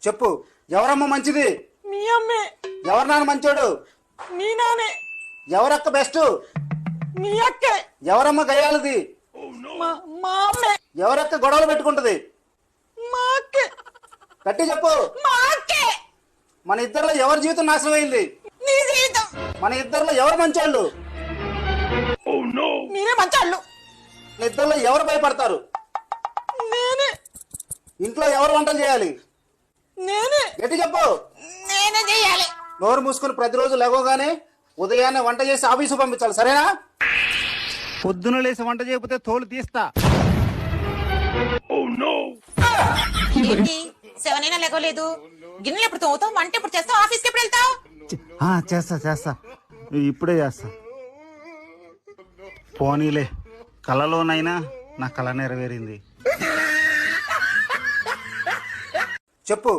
చెప్పు, ఎవరమ్మ మంచిది? మీ అమ్మే. ఎవరు నాన్న మంచోడు? మీ నానే. ఎవరక్క బెస్ట్? మీ అక్కే. ఎవరమ్మ గయ్యాలది? మా అమ్మే. ఎవరక్క గొడవలు పెట్టుకుంటది? మా అక్కే. గట్టి చెప్పు. మా అక్కే. మన ఇద్దరిలో ఎవరి జీవితం నాశనం అయింది? నీ జీవితం. మన ఇద్దరిలో ఎవరు మంచోళ్ళు? మీరే మంచోళ్ళు. మన ఇద్దరిలో ఎవరు భయపడతారు? నేనే. ఇంట్లో ఎవరు వంటలు చేయాలి? నేనే. గట్టి చెప్పు. నేనే చేయాలి. నోరు మూసుకుని ప్రతిరోజు లేవగానే ఉదయాన్నే వంట చేసి ఆఫీసు పంపించాలి, సరేనా? పొద్దున లేసి వంట చేయకపోతే తోలు తీస్తా. ఏంటి 7 అయినా లేకోలేదు? గిన్నెలు ఎప్పుడు తోగుతావు? వంట ఎప్పుడు చేస్తావు? ఆఫీస్కి ఎప్పుడు వెళ్తావు? చేస్తా ఇప్పుడే చేస్తా. పోనీలే, కలలోనైనా నా కళ నెరవేరింది. చెప్పు.